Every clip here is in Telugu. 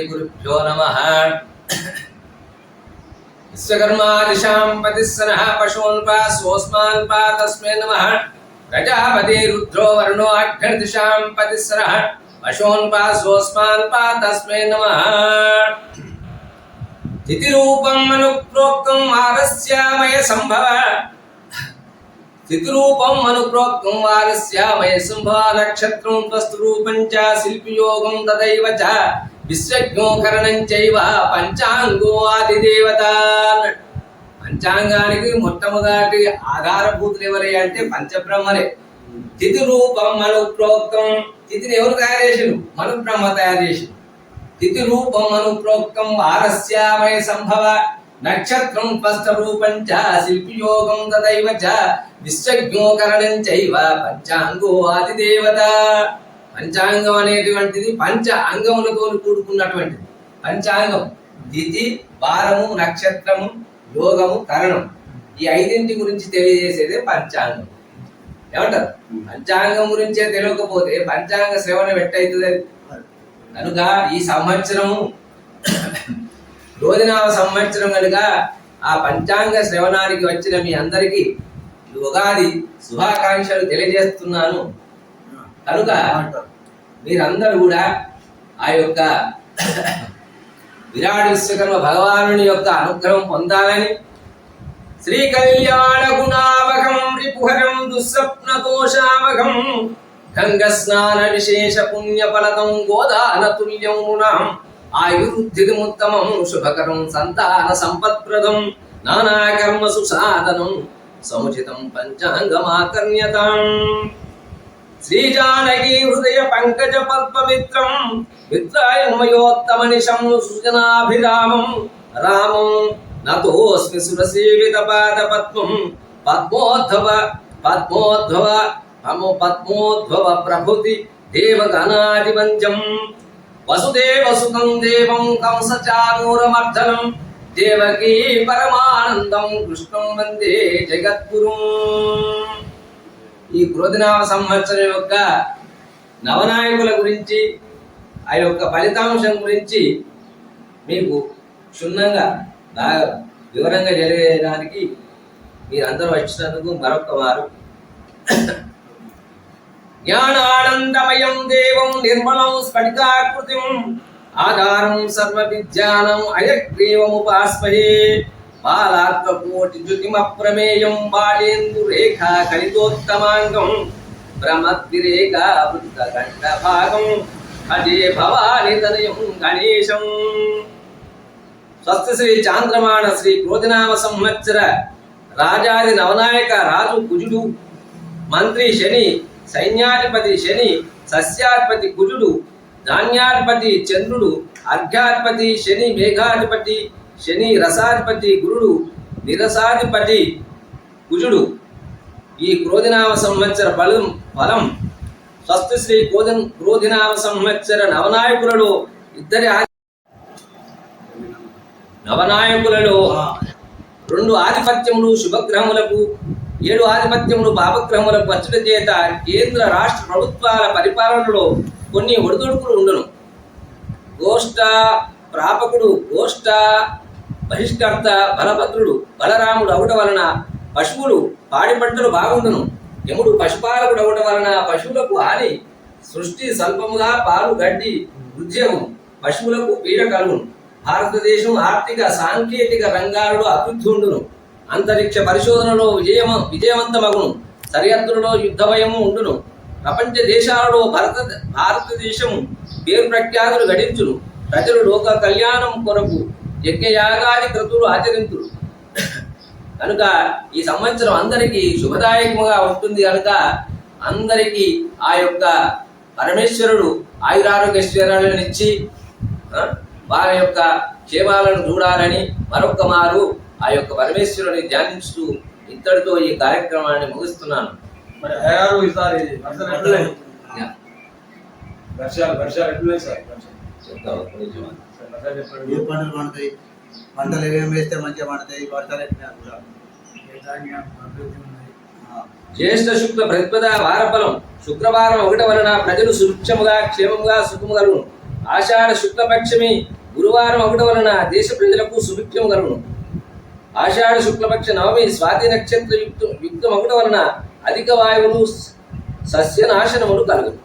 श्रीगुरुभ्यो नमः। विश्वकर्मादिशां पतिस्सनः पशून्पा स्वोस्मान्पा तस्मै नमः। प्रजापति रुद्रो वरुणो अग्निर्दिशां पतिस्सनः पशून्पा स्वोस्मान्पा तस्मै नमः। तिथिरूपम् अनुप्रोक्तम् आरस्यामय संभव तिथिरूपम् अनुप्रोक्तम् वारस्यामय संभव नक्षत्रं त्वस्तुरूपं च शिल्पयोगं तदैव च विश्वज्ञो करणं चैव పంచాంగో ఆదిదేవత। పంచాంగానికి మొట్టమొదటి ఆధారభూతులు ఎవరే అంటే పంచబ్రహ్మలే। తిథి రూపం అనుప్రోక్తం, తిథిని ఎవరు తయారు చేసిండు? మను బ్రహ్మ తయారు చేసిండు। తిథి రూపం అనుప్రోక్తం వారస్యామయ సంభవ నక్షత్రం స్పష్టరూపం చ శిల్పయోగం తదైవ చ విశ్వజ్ఞో కరణం చైవ పంచాంగో ఆదిదేవత। పంచాంగం అనేటువంటిది పంచ అంగములతో కూడుకున్నటువంటిది పంచాంగం। తిథి, వారము, నక్షత్రము, యోగము, కరణం, ఈ ఐదింటి గురించి తెలియజేసేదే పంచాంగం। ఏమంటారు? పంచాంగం గురించే తెలియకపోతే పంచాంగ శ్రవణ ఎట్టయితుంది? కనుక ఈ సంవత్సరం రోజునామ సంవత్సరం కనుక ఆ పంచాంగ శ్రవణానికి వచ్చిన మీ అందరికీ ఉగాది శుభాకాంక్షలు తెలియజేస్తున్నాను। కనుక మీరందరూ కూడా ఆ యొక్క విరాట్ విశ్వకర్మ భగవానుని యొక్క అనుగ్రహం పొందాలని శ్రీ కళ్యాణ గుణావహం రిపుహరం దుస్వప్న దోషావహం గంగ స్నాన విశేష పుణ్య ఫలదం గోదాన తుల్యం గుణం ఆయుర్వృద్ధిముత్తమం శుభకరం సంతాన సంపత్ప్రదం నానా కర్మసు సాధనం సముచితం పంచాంగమాకర్ణ్యతాం। శ్రీ జానకీ హృదయ పంకజ పద్మమిత్రం మిత్రాయమయోత్తమనిశం సుజనాభిరామం రామం నతోస్మి సురసేవిత పాద పద్మం పద్మోద్భవ పద్మోద్భవ పద్మోద్భవ ప్రభుతి దేవగణాధివంద్యం వసుదేవ సుతం దేవం కంసచానూరమర్దనం దేవకీ పరమానందం కృష్ణం వందే జగద్గురుం। ఈ క్రోధినామ సంవత్సరం యొక్క నవనాయకుల గురించి ఆ యొక్క ఫలితాంశం గురించి మీకు క్షుణ్ణంగా బాగా వివరంగా తెలియజేయడానికి మీరందరూ వచ్చినందుకు మరొక వారు జ్ఞానానందమయం దేవం నిర్మలం స్ఫటికాకృతిం ఆధారం సర్వ విద్యానం అయగ్రీవముపాస్మహే బాలాత్మకోటి జ్యుతిమప్రమేయం బాలేందు రేఖా కలితోత్తమాంగం బ్రహ్మద్విరేఖా వృత్తగండ భాగం అజే భవాని తనయం గణేశం। స్వస్తి శ్రీ చాంద్రమాణ శ్రీ క్రోధినామ సంవత్సర రాజాది నవనాయక రాజు కుజుడు, మంత్రి శని, సైన్యాధిపతి శని, సస్యాధిపతి కుజుడు, ధాన్యాధిపతి చంద్రుడు, అర్ఘ్యాధిపతి శని, మేఘాధిపతి శని, రసాధిపతి గురుడు, నిరసాధిపతి కుజుడు। ఈ క్రోధినామ సంవత్సర ఫలం స్వస్తి శ్రీ క్రోధినామ సంవత్సర నవనాయకులలో నవనాయకులలో 2 ఆధిపత్యములు శుభగ్రహములకు, 7 ఆధిపత్యములు పాపగ్రహములకు వచ్చుట చేత కేంద్ర రాష్ట్ర ప్రభుత్వాల పరిపాలనలో కొన్ని ఒడిదుడుకులు ఉండును। గోష్ఠ ప్రాపకుడు, గోష్ఠ బహిష్కర్త బలభద్రుడు, బలరాముడు అవుట వలన పశువులు పాడి పంటలు బాగుండును। యముడు పశుపాలకుడు అవుట వలన పశువులకు హాని, సృష్టి స్వల్పముగా పాలు గడ్డి వృద్ధ్యము, పశువులకు పీడ కలుగును। భారతదేశం ఆర్థిక సాంకేతిక రంగాలలో అభివృద్ధి ఉండును। అంతరిక్ష పరిశోధనలో విజయవంతమగును। సరిహద్దులలో యుద్ధ భయము ఉండును। ప్రపంచ దేశాలలో భారతదేశం పేరు ప్రఖ్యాతులు గడించును। ప్రజలు లోక కళ్యాణం కొరకు యజ్ఞయాగాది క్రతువులు ఆచరించును। కనుక ఈ సంవత్సరం అందరికీ శుభదాయకముగా ఉంటుంది। కనుక అందరికీ ఆ యొక్క పరమేశ్వరుడు ఆయురారోగ్యశ్వరాలను ఇచ్చి వారి యొక్క క్షేమాలను చూడాలని మరొక మారు ఆ యొక్క పరమేశ్వరుని ధ్యానించుతూ ఇంతటితో ఈ కార్యక్రమాన్ని ముగిస్తున్నాను। మరి హయారు ఈసారి వర్షాలు ఎట్లున్నాయి సార్? ఏ పంటలు పండుతాయి? పంటలు ఏమేమి వేస్తే మంచిగా పండుతాయి? వర్షాలు ఎట్లా? జ్యేష్ఠ శుక్ల ప్రతిపద వారఫలం శుక్రవారం 1 వలన ప్రజలు సుభిక్షముగా క్షేమముగా సుఖముగలును। ఆషాఢ శుక్లపక్షమి గురువారం ఒకటి వలన దేశ ప్రజలకు సుభిక్షం కలుగును. ఆషాఢ శుక్లపక్ష నవమి స్వాతి నక్షత్ర యుక్తం ఒకటి వలన అధిక వాయువులు సస్యనాశనములు కలుగును.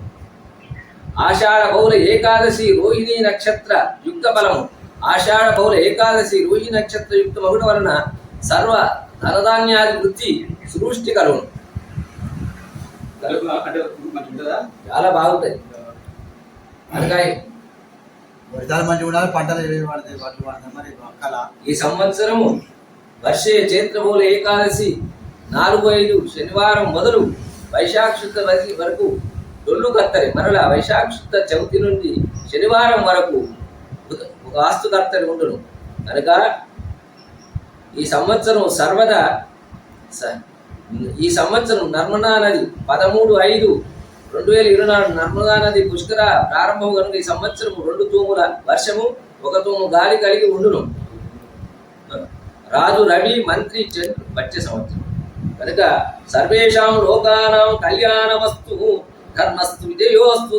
ఆషాఢ బహుళ ఏకాదశి రోహిణి నక్షత్ర యుక్త ఫలము. ఆషాఢ బహుళ ఏకాదశి రోహిణి నక్షత్ర యుక్తం ఒకటి వలన సర్వ ధనధాన్యాది వృత్తి సృష్టి కలుగును. అంటే మంచిగా ఉంటుందా? చాలా బాగుంటాయి. అనకాయ వర్షాలు మంచిగా ఉండాలి, పంటలు ఏవి పడతాయి, వడ్లు పడతాయి, మరి కళ. ఈ సంవత్సరము వర్షే చైత్రబహుళ ఏకాదశి 4-5 శనివారం మొదలు వైశాఖ శుద్ధ వరకు డొల్లు కత్తరి, మరలా వైశాఖ శుద్ధ చవితి నుండి శనివారం వరకు ఒక ఆస్తు కత్తరి ఉండును. కనుక ఈ సంవత్సరం ఈ సంవత్సరం నర్మదా నది 13/5/2024 నర్మదా నది పుష్కర ప్రారంభం కనుక ఈ సంవత్సరం 2 తూముల వర్షము 1 తూము గాలి కలిగి ఉండును. రాజు రవి మంత్రి చంద్రు వచ్చే సంవత్సరం కనుక సర్వేషాం లోకానాం కళ్యాణమస్తు ధర్మస్తు విజయోస్తు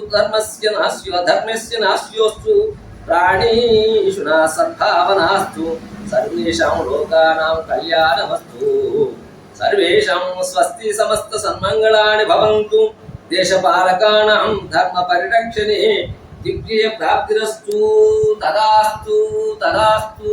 ధర్మస్య నాస్యోస్తు ప్రాణీషు నా సద్భావనాస్తు సర్వేషాం లోకానాం కళ్యాణమస్తు సర్వేషాం స్వస్తి సమస్త సన్మంగళాని భవంతు దేశపాలకానాం ధర్మ పరిరక్షణే దిగ్విజయ ప్రాప్తిరస్తు తదాస్తు తదాస్తు.